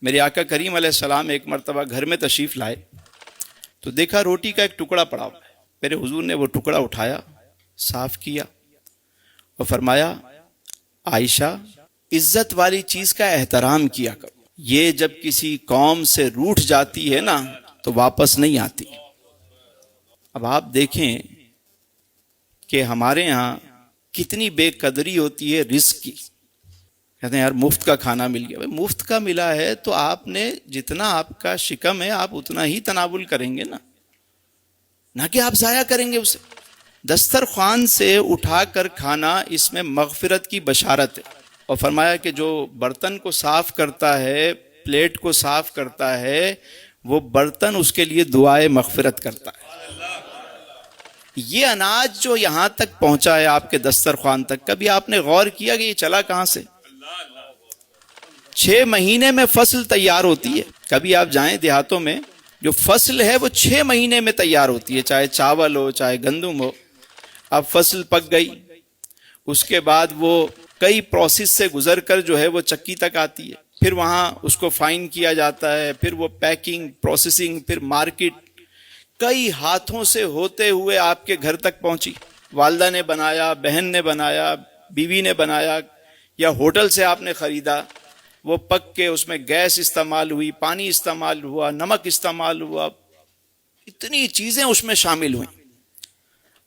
میرے آقا کریم علیہ السلام ایک مرتبہ گھر میں تشریف لائے تو دیکھا روٹی کا ایک ٹکڑا پڑا ہوا ہے. میرے حضور نے وہ ٹکڑا اٹھایا, صاف کیا اور فرمایا عائشہ عزت والی چیز کا احترام کیا کرو, یہ جب کسی قوم سے روٹھ جاتی ہے نا تو واپس نہیں آتی. اب آپ دیکھیں کہ ہمارے ہاں کتنی بے قدری ہوتی ہے رزق کی. کہتے ہیں یار مفت کا کھانا مل گیا. بھائی مفت کا ملا ہے تو آپ نے جتنا آپ کا شکم ہے آپ اتنا ہی تناول کریں گے نا, نہ کہ آپ ضائع کریں گے اسے. دسترخوان سے اٹھا کر کھانا اس میں مغفرت کی بشارت ہے. اور فرمایا کہ جو برتن کو صاف کرتا ہے, پلیٹ کو صاف کرتا ہے, وہ برتن اس کے لیے دعائے مغفرت کرتا ہے. یہ اناج جو یہاں تک پہنچا ہے آپ کے دسترخوان تک, کبھی آپ نے غور کیا کہ یہ چلا کہاں سے؟ 6 مہینے میں فصل تیار ہوتی ہے. کبھی آپ جائیں دیہاتوں میں, جو فصل ہے وہ 6 مہینے میں تیار ہوتی ہے, چاہے چاول ہو چاہے گندم ہو. اب فصل پک گئی, اس کے بعد وہ کئی پروسیس سے گزر کر جو ہے وہ چکی تک آتی ہے, پھر وہاں اس کو فائن کیا جاتا ہے, پھر وہ پیکنگ پروسیسنگ, پھر مارکیٹ, کئی ہاتھوں سے ہوتے ہوئے آپ کے گھر تک پہنچی. والدہ نے بنایا, بہن نے بنایا, بیوی نے بنایا, یا ہوٹل سے آپ نے خریدا, وہ پک کے اس میں گیس استعمال ہوئی, پانی استعمال ہوا, نمک استعمال ہوا, اتنی چیزیں اس میں شامل ہوئیں.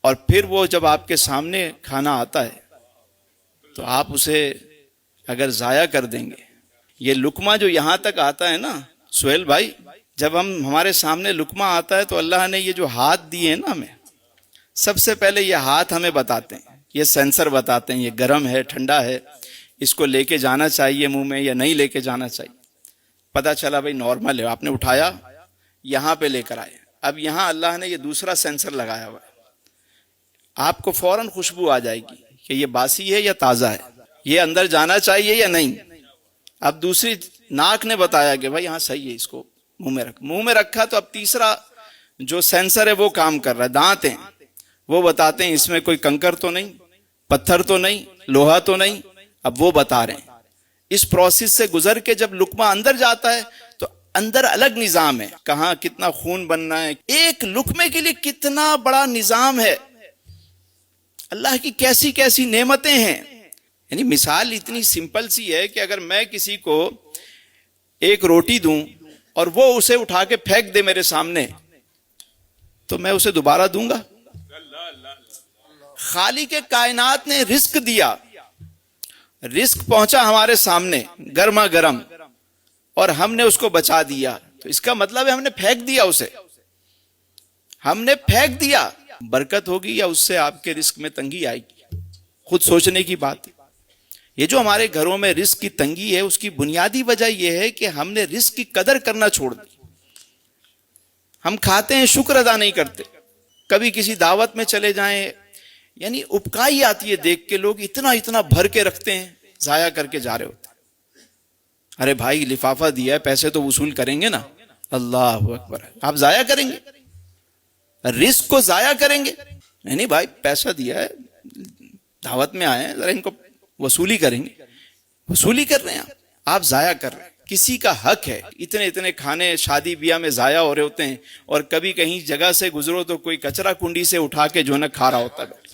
اور پھر وہ جب آپ کے سامنے کھانا آتا ہے تو آپ اسے اگر ضائع کر دیں گے. یہ لقمہ جو یہاں تک آتا ہے نا سہیل بھائی, جب ہمارے سامنے لقمہ آتا ہے تو اللہ نے یہ جو ہاتھ دیے ہیں نا ہمیں, سب سے پہلے یہ ہاتھ ہمیں بتاتے ہیں, یہ سینسر بتاتے ہیں یہ گرم ہے ٹھنڈا ہے, اس کو لے کے جانا چاہیے منہ میں یا نہیں لے کے جانا چاہیے. پتہ چلا بھائی نارمل ہے, آپ نے اٹھایا یہاں پہ لے کر آئے. اب یہاں اللہ نے یہ دوسرا سینسر لگایا ہوا ہے, آپ کو فوراً خوشبو آ جائے گی کہ یہ باسی ہے یا تازہ ہے, یہ اندر جانا چاہیے یا نہیں. اب دوسری ناک نے بتایا کہ بھائی ہاں صحیح ہے, اس کو منہ میں رکھا تو اب تیسرا جو سینسر ہے وہ کام کر رہا ہے, دانت ہیں وہ بتاتے ہیں اس میں کوئی کنکر تو نہیں, پتھر تو نہیں, لوہا تو نہیں. اب وہ بتا رہے ہیں. اس پروسیس سے گزر کے جب لقمہ اندر جاتا ہے تو اندر الگ نظام ہے, کہاں کتنا خون بننا ہے, ایک لقمے کے لیے کتنا بڑا نظام ہے. اللہ کی کیسی کیسی نعمتیں ہیں. یعنی مثال اتنی سمپل سی ہے کہ اگر میں کسی کو ایک روٹی دوں اور وہ اسے اٹھا کے پھینک دے میرے سامنے تو میں اسے دوبارہ دوں گا؟ خالق کائنات نے رزق دیا, رزق پہنچا ہمارے سامنے گرما گرم اور ہم نے اس کو بچا دیا, تو اس کا مطلب ہے ہم نے پھینک دیا اسے, ہم نے پھینک دیا. برکت ہوگی یا اس سے آپ کے رزق میں تنگی آئے گی؟ خود سوچنے کی بات ہے. یہ جو ہمارے گھروں میں رزق کی تنگی ہے اس کی بنیادی وجہ یہ ہے کہ ہم نے رزق کی قدر کرنا چھوڑ دی. ہم کھاتے ہیں شکر ادا نہیں کرتے. کبھی کسی دعوت میں چلے جائیں, یعنی اپکائی آتی ہے دیکھ کے, لوگ اتنا اتنا بھر کے رکھتے ہیں, ضائع کر کے جا رہے ہوتے ہیں. ارے بھائی لفافہ دیا ہے, پیسے تو وصول کریں گے نا. اللہ اکبر, آپ ضائع کریں گے, رزق کو ضائع کریں گے؟ نہیں بھائی پیسہ دیا ہے, دعوت میں آئے ہیں, ذرا ان کو وصولی کریں گے. وصولی کر رہے ہیں آپ ضائع کر رہے ہیں. کسی کا حق ہے, اتنے اتنے کھانے شادی بیاہ میں ضائع ہو رہے ہوتے ہیں, اور کبھی کہیں جگہ سے گزرو تو کوئی کچرا کنڈی سے اٹھا کے جو ہے نا کھا رہا ہوتا ہے.